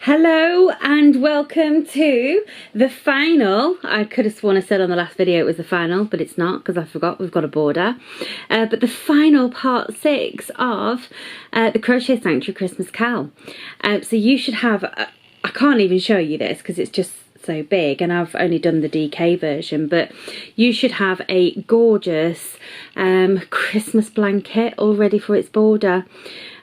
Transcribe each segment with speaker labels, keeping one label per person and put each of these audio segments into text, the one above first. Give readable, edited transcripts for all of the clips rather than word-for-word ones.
Speaker 1: Hello and welcome to the final. I could have sworn I said on the last video it was the final, but it's not because I forgot we've got a border. But the final part 6 of the Crochet Sanctuary Christmas Cal. So you should have, I can't even show you this because it's just so big and I've only done the DK version, but you should have a gorgeous Christmas blanket all ready for its border.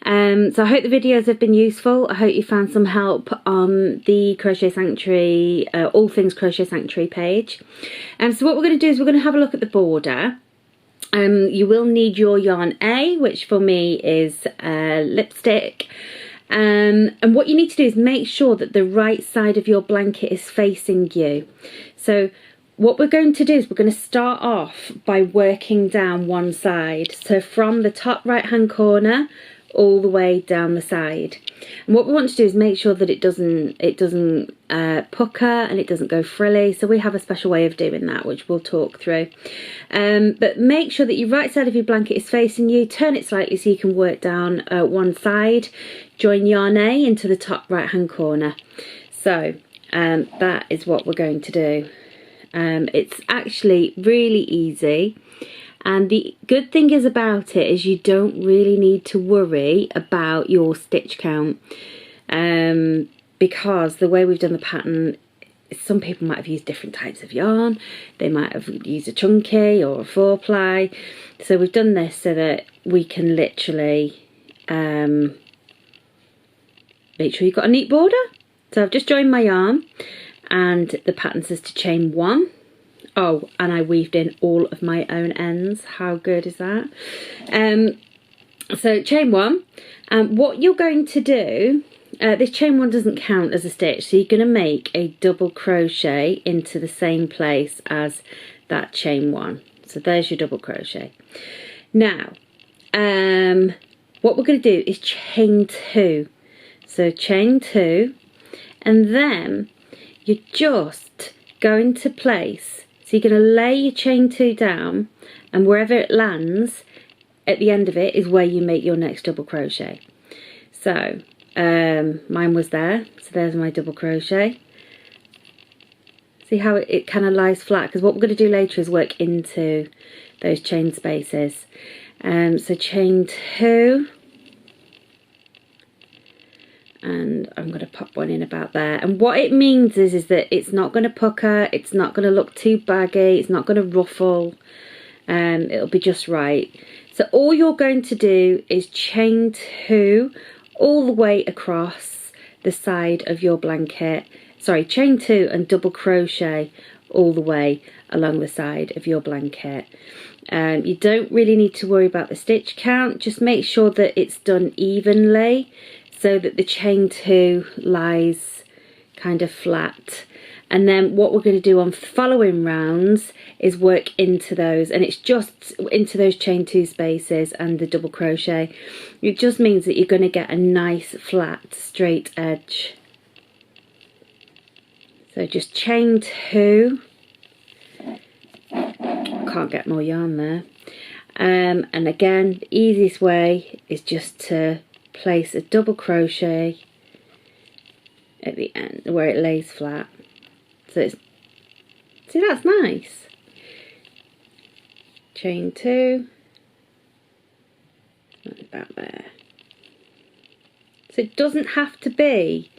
Speaker 1: So I hope the videos have been useful. I hope you found some help on the Crochet Sanctuary, all things Crochet Sanctuary page. So what we're going to do is we're going to have a look at the border. You will need your yarn A, which for me is lipstick. And what you need to do is make sure that the right side of your blanket is facing you. So what we're going to do is we're going to start off by working down one side. So from the top right hand corner all the way down the side, and what we want to do is make sure that it doesn't pucker and it doesn't go frilly. So we have a special way of doing that which we'll talk through, but make sure that your right side of your blanket is facing you. Turn it slightly so you can work down one side. Join yarn A into the top right hand corner. So that is what we're going to do. It's actually really easy. And the good thing is about it is you don't really need to worry about your stitch count, because the way we've done the pattern, some people might have used different types of yarn. They might have used a chunky or a 4-ply. So we've done this so that we can literally make sure you've got a neat border. So I've just joined my yarn and the pattern says to chain 1. Oh, and I weaved in all of my own ends. How good is that? So chain 1. What you're going to do, this chain 1 doesn't count as a stitch, so you're going to make a double crochet into the same place as that chain 1. So there's your double crochet. Now, what we're going to do is chain 2. So chain 2, and then you're just going to place. So you're going to lay your chain 2 down, and wherever it lands at the end of it is where you make your next double crochet. So mine was there, so there's my double crochet. See how it kind of lies flat, because what we're going to do later is work into those chain spaces. So chain 2, and I'm going to pop one in about there. And what it means is that it's not going to pucker, it's not going to look too baggy, it's not going to ruffle, it'll be just right. So all you're going to do is chain 2 all the way across the side of your blanket. Sorry, chain 2 and double crochet all the way along the side of your blanket. You don't really need to worry about the stitch count, just make sure that it's done evenly, so that the chain 2 lies kind of flat. And then what we're going to do on following rounds is work into those, and it's just into those chain 2 spaces and the double crochet. It just means that you're going to get a nice flat straight edge. So just chain 2. Can't get more yarn there. And again, the easiest way is just to place a double crochet at the end where it lays flat. So it's, see, that's nice. Chain 2, about there. So it doesn't have to be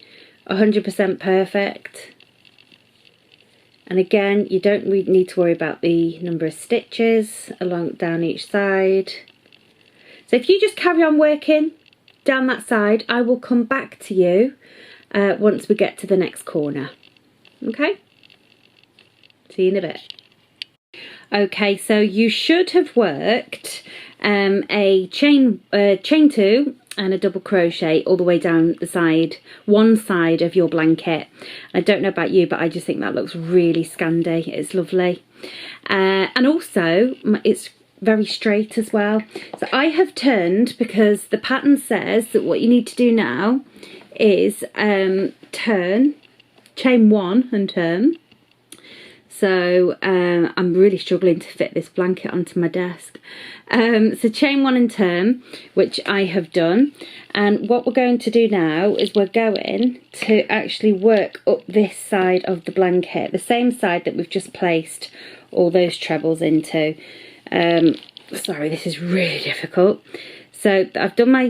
Speaker 1: 100% perfect. And again, you don't need to worry about the number of stitches down each side. So if you just carry on working down that side, I will come back to you once we get to the next corner. Okay? See you in a bit. Okay, so you should have worked a chain 2 and a double crochet all the way down the side, one side of your blanket. I don't know about you, but I just think that looks really Scandi. It's lovely. And also, it's very straight as well. So I have turned, because the pattern says that what you need to do now is turn, chain 1 and turn. So I'm really struggling to fit this blanket onto my desk. So chain 1 and turn, which I have done. And what we're going to do now is we're going to actually work up this side of the blanket, the same side that we've just placed all those trebles into. Sorry, this is really difficult. So I've done my,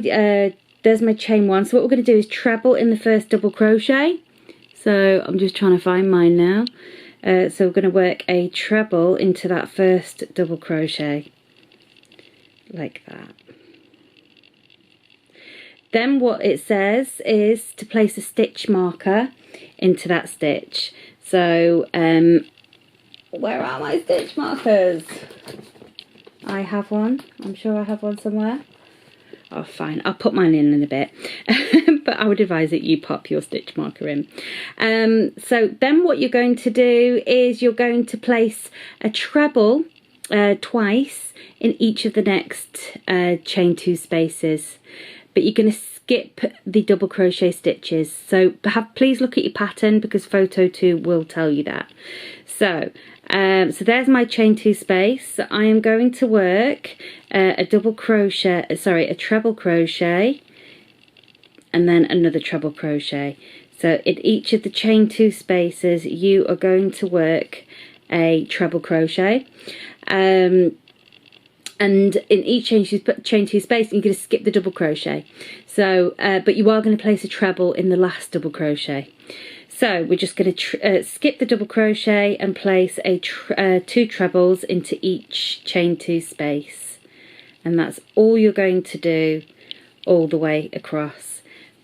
Speaker 1: there's my chain 1. So what we're going to do is treble in the first double crochet. So I'm just trying to find mine now. So we're going to work a treble into that first double crochet, like that. Then what it says is to place a stitch marker into that stitch. So where are my stitch markers? I have one. I'm sure I have one somewhere. Oh, fine. I'll put mine in a bit. But I would advise that you pop your stitch marker in. So then what you're going to do is you're going to place a treble twice in each of the next chain 2 spaces. But you're going to skip the double crochet stitches. So please look at your pattern, because photo 2 will tell you that. So there's my chain 2 space. So I am going to work a treble crochet, and then another treble crochet. So in each of the chain 2 spaces you are going to work a treble crochet, and in each chain 2 space you're going to skip the double crochet. So but you are going to place a treble in the last double crochet. So we're just going to skip the double crochet and place a 2 trebles into each chain 2 space, and that's all you're going to do all the way across.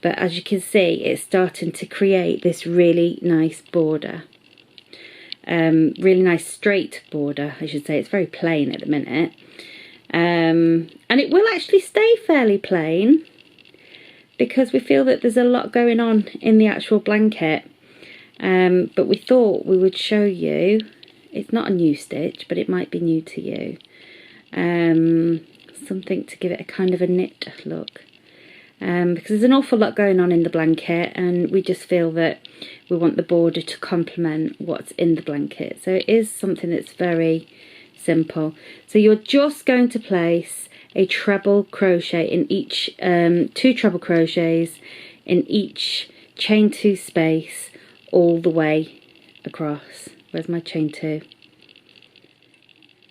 Speaker 1: But as you can see, it's starting to create this really nice border, really nice straight border I should say. It's very plain at the minute, and it will actually stay fairly plain because we feel that there's a lot going on in the actual blanket. But we thought we would show you, it's not a new stitch, but it might be new to you, something to give it a kind of a knit look, because there's an awful lot going on in the blanket, and we just feel that we want the border to complement what's in the blanket. So it is something that's very simple. So you're just going to place a treble crochet in each, 2 treble crochets in each chain 2 space all the way across. Where's my chain 2?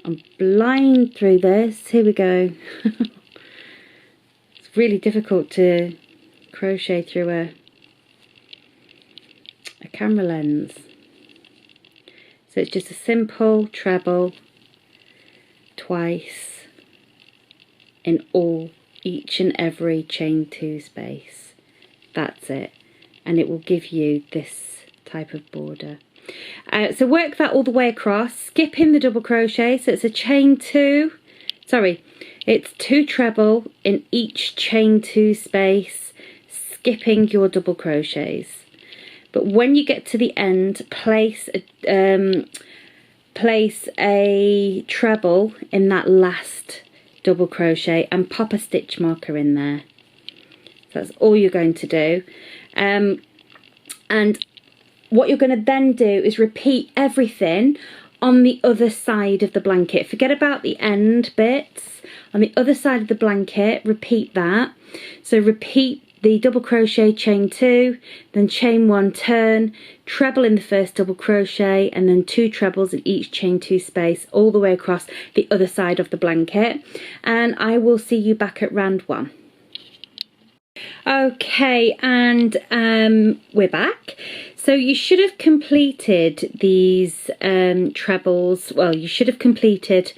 Speaker 1: I'm blind through this. Here we go. It's really difficult to crochet through a camera lens. So it's just a simple treble twice in each and every chain 2 space. That's it, and it will give you this type of border. So work that all the way across, skipping the double crochet. So it's a chain 2, sorry, it's 2 treble in each chain 2 space, skipping your double crochets. But when you get to the end, place a treble in that last double crochet and pop a stitch marker in there. So that's all you're going to do. And what you're going to then do is repeat everything on the other side of the blanket. Forget about the end bits. On the other side of the blanket, repeat that. So repeat the double crochet, chain 2, then chain 1, turn, treble in the first double crochet, and then 2 trebles in each chain 2 space all the way across the other side of the blanket. And I will see you back at round 1. Okay, and we're back. So you should have completed these trebles, well, you should have completed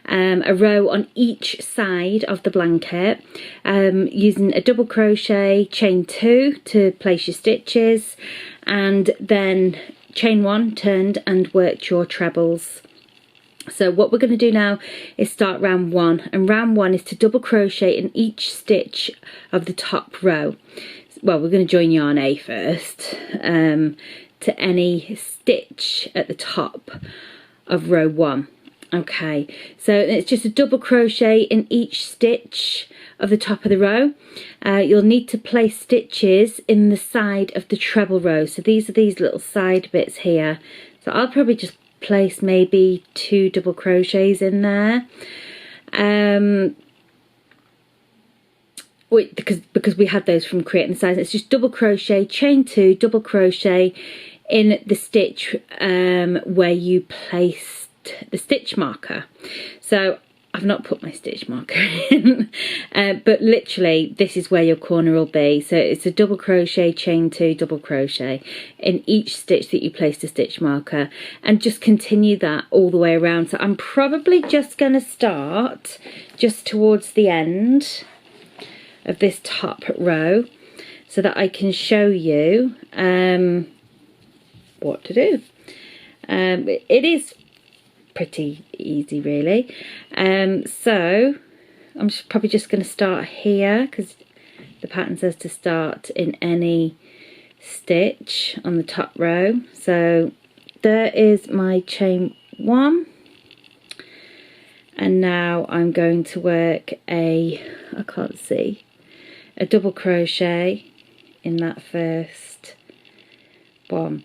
Speaker 1: a row on each side of the blanket, using a double crochet, chain 2 to place your stitches, and then chain 1, turned and worked your trebles. So what we're going to do now is start round 1, and round 1 is to double crochet in each stitch of the top row. Well, we're going to join yarn A first, to any stitch at the top of row 1. Okay, so it's just a double crochet in each stitch of the top of the row. You'll need to place stitches in the side of the treble row. So these are these little side bits here. So I'll probably just place maybe 2 double crochets in there. Because we had those from Creating the Size. It's just double crochet, chain 2, double crochet in the stitch where you placed the stitch marker. So I've not put my stitch marker in, but literally this is where your corner will be. So it's a double crochet, chain 2, double crochet in each stitch that you place the stitch marker, and just continue that all the way around. So I'm probably just going to start just towards the end of this top row so that I can show you what to do. It is pretty easy really. So I'm probably just going to start here because the pattern says to start in any stitch on the top row. So there is my chain 1, and now I'm going to work a double crochet in that first one.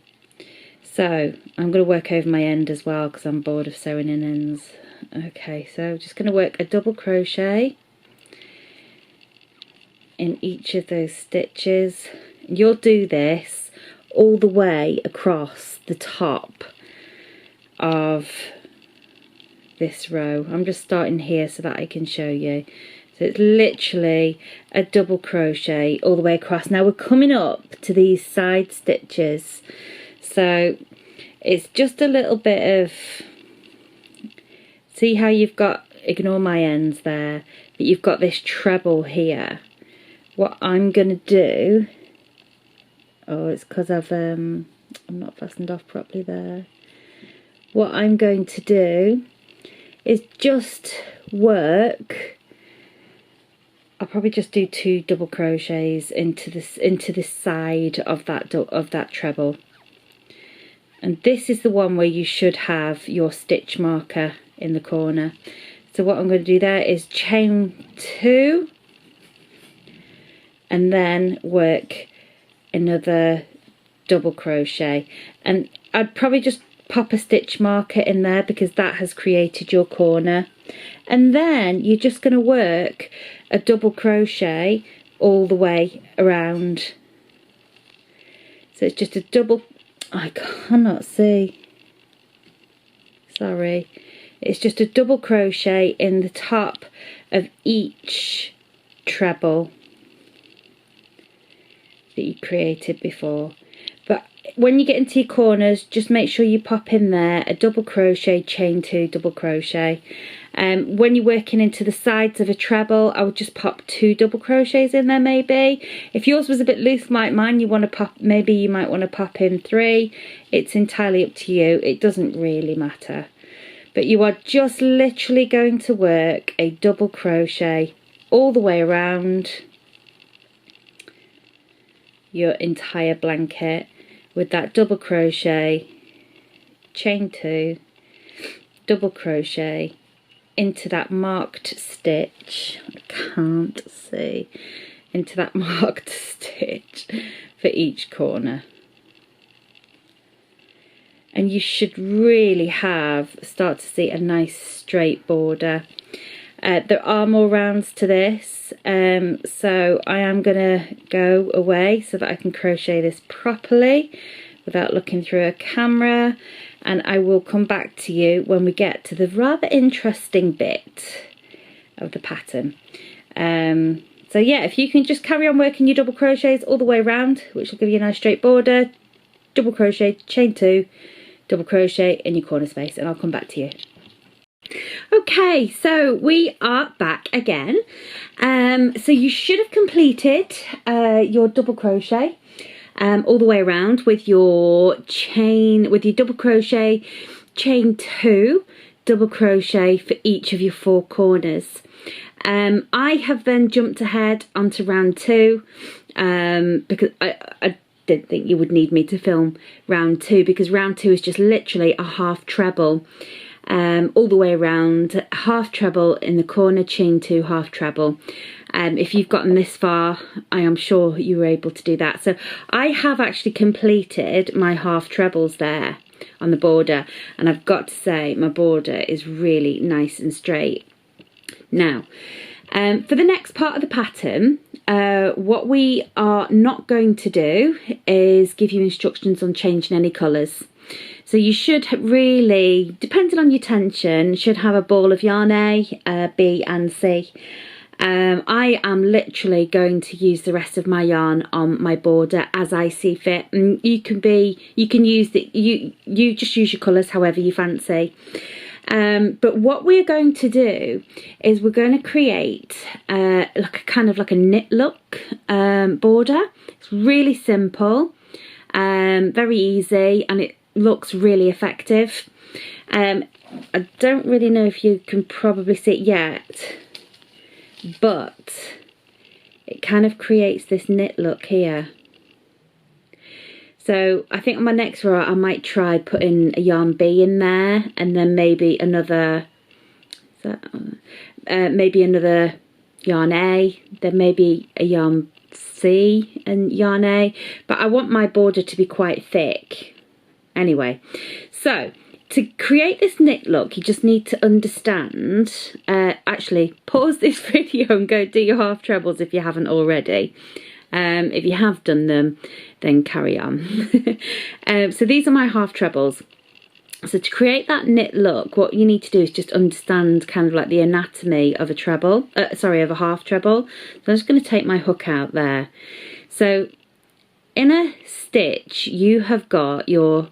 Speaker 1: So I'm going to work over my end as well because I'm bored of sewing in ends. Okay, so just going to work a double crochet in each of those stitches. You'll do this all the way across the top of this row. I'm just starting here so that I can show you. So it's literally a double crochet all the way across. Now we're coming up to these side stitches. So it's just a little bit of, see how you've got, ignore my ends there, but you've got this treble here. What I'm going to do, oh, it's because I'm not fastened off properly there. What I'm going to do is just work, I'll probably just do 2 double crochets into this side of that treble. And this is the one where you should have your stitch marker in the corner. So what I'm going to do there is chain 2 and then work another double crochet. And I'd probably just pop a stitch marker in there because that has created your corner. And then you're just going to work a double crochet all the way around. So it's just a double, I cannot see, sorry, it's just a double crochet in the top of each treble that you created before. But when you get into your corners, just make sure you pop in there a double crochet, chain 2, double crochet. When you're working into the sides of a treble, I would just pop 2 double crochets in there maybe. If yours was a bit loose like mine, you want to pop, maybe you might want to pop in 3. It's entirely up to you. It doesn't really matter. But you are just literally going to work a double crochet all the way around your entire blanket with that double crochet, chain 2, double crochet into that marked stitch. I can't see, into that marked stitch for each corner. And you should really start to see a nice straight border. There are more rounds to this, so I am going to go away so that I can crochet this properly without looking through a camera, and I will come back to you when we get to the rather interesting bit of the pattern. So yeah, if you can just carry on working your double crochets all the way around, which will give you a nice straight border, double crochet, chain 2, double crochet in your corner space, and I'll come back to you. Okay, so we are back again. So you should have completed your double crochet all the way around with your double crochet, chain 2, double crochet for each of your 4 corners. I have then jumped ahead onto round 2 because I didn't think you would need me to film round 2, because round 2 is just literally a half treble. All the way around, half treble in the corner, chain 2, half treble, If you've gotten this far, I am sure you were able to do that. So I have actually completed my half trebles there on the border, and I've got to say my border is really nice and straight. Now, for the next part of the pattern, what we are not going to do is give you instructions on changing any colours. So you should really, depending on your tension, should have a ball of yarn A, B and C. I am literally going to use the rest of my yarn on my border as I see fit. And you can use you just use your colours however you fancy. But what we're going to do is we're going to create like a knit look border. It's really simple, very easy, and it looks really effective. I don't really know if you can probably see it yet, but it kind of creates this knit look here. So I think on my next row I might try putting a yarn B in there, and then maybe another yarn A, then maybe a yarn C and yarn A, but I want my border to be quite thick. Anyway, so to create this knit look, you just need to understand, actually pause this video and go do your half trebles if you haven't already. If you have done them, then carry on. So these are my half trebles. So to create that knit look, what you need to do is just understand kind of like the anatomy of a treble, of a half treble. So I'm just going to take my hook out there. So in a stitch, you have got your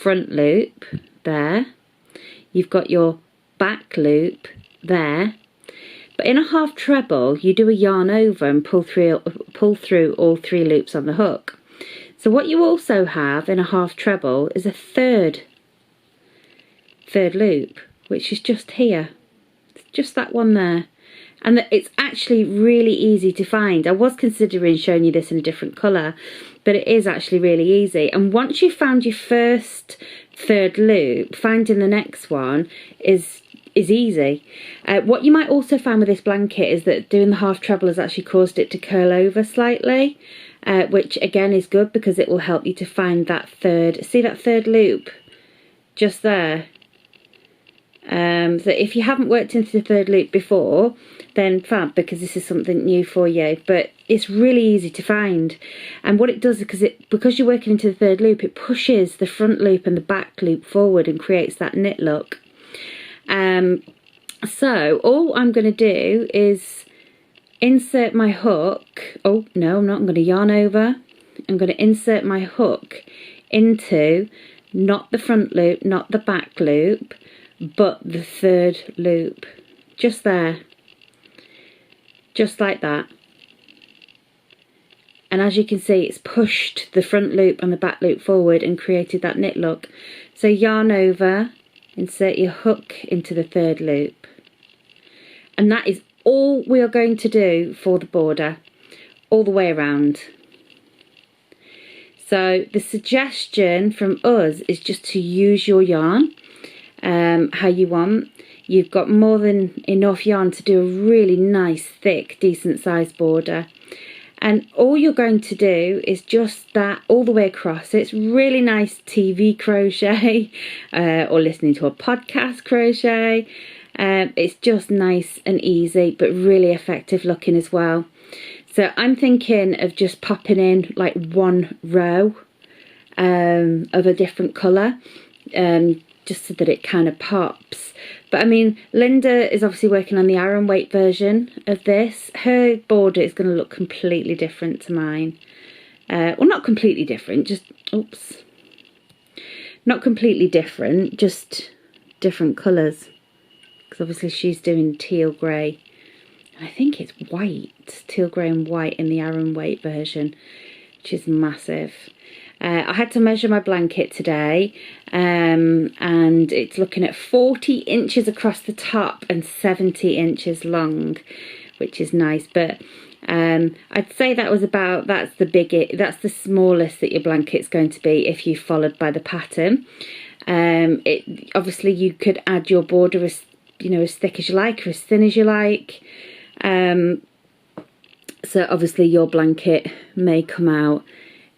Speaker 1: front loop there, you've got your back loop there, but in a half treble you do a yarn over and pull through all 3 loops on the hook. So what you also have in a half treble is a third loop, which is just here. It's just that one there, and it's actually really easy to find. I was considering showing you this in a different colour, but it is actually really easy. And once you've found your first third loop, finding the next one is easy. What you might also find with this blanket is that doing the half treble has actually caused it to curl over slightly, which again is good because it will help you to find that third loop just there. So if you haven't worked into the third loop before, then fab, because this is something new for you, but it's really easy to find. And what it does is because you're working into the third loop, it pushes the front loop and the back loop forward and creates that knit look. So all I'm going to do is insert my hook. Oh no, I'm not. I'm going to yarn over. I'm going to insert my hook into not the front loop, not the back loop, but the third loop, just there, just like that. And as you can see, it's pushed the front loop and the back loop forward and created that knit look. So yarn over, insert your hook into the third loop, and that is all we are going to do for the border, all the way around. So the suggestion from us is just to use your yarn how you want. You've got more than enough yarn to do a really nice, thick, decent sized border. And all you're going to do is just that all the way across. So it's really nice TV crochet or listening to a podcast crochet. It's just nice and easy, but really effective looking as well. So I'm thinking of just popping in like one row of a different colour, just so that it kind of pops. But I mean, Linda is obviously working on the Aran weight version of this. Her border is going to look completely different to mine. Well, not completely different, just, oops. Not completely different, just different colours. Because obviously she's doing teal grey. And I think it's white, teal grey and white in the Aran weight version, which is massive. I had to measure my blanket today, and it's looking at 40 inches across the top and 70 inches long, which is nice. But I'd say that's the smallest that your blanket's going to be if you followed by the pattern. Obviously you could add your border as thick as you like or as thin as you like. So obviously your blanket may come out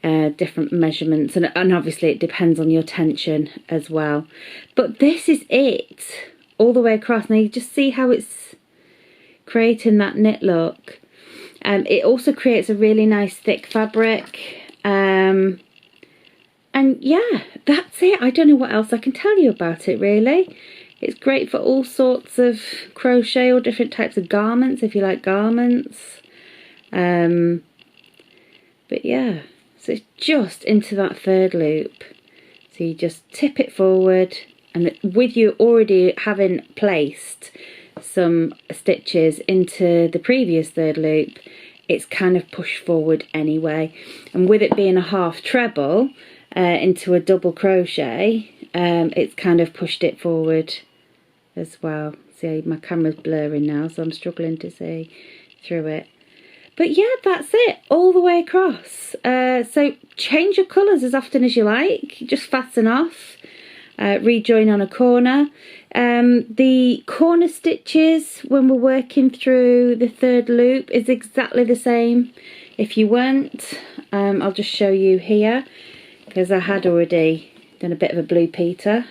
Speaker 1: different measurements, and obviously it depends on your tension as well. But this is it all the way across. Now you just see how it's creating that knit look. It also creates a really nice thick fabric. And yeah, that's it. I don't know what else I can tell you about it really. It's great for all sorts of crochet or different types of garments if you like garments. But yeah, so it's just into that third loop. So you just tip it forward, and with you already having placed some stitches into the previous third loop, it's kind of pushed forward anyway. And with it being a half treble into a double crochet, it's kind of pushed it forward as well. See, my camera's blurring now, so I'm struggling to see through it. But yeah, that's it, all the way across. So change your colours as often as you like. Just fasten off, rejoin on a corner. The corner stitches when we're working through the third loop is exactly the same. If you weren't, I'll just show you here, because I had already done a bit of a blue Peter.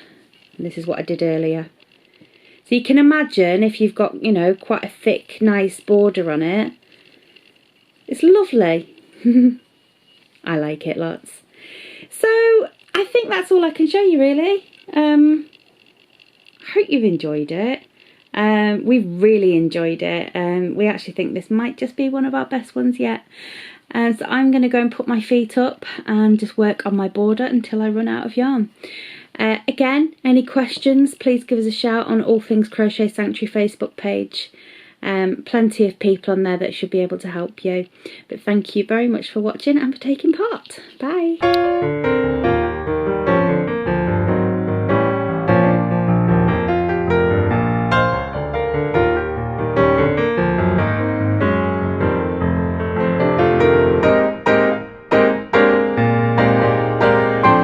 Speaker 1: And this is what I did earlier. So you can imagine if you've got, you know, quite a thick, nice border on it. It's lovely. I like it lots. So I think that's all I can show you really. I hope you've enjoyed it. We've really enjoyed it. We actually think this might just be one of our best ones yet. So I'm going to go and put my feet up and just work on my border until I run out of yarn. Again, any questions, please give us a shout on All Things Crochet Sanctuary Facebook page. Plenty of people on there that should be able to help you. But thank you very much for watching and for taking part. Bye.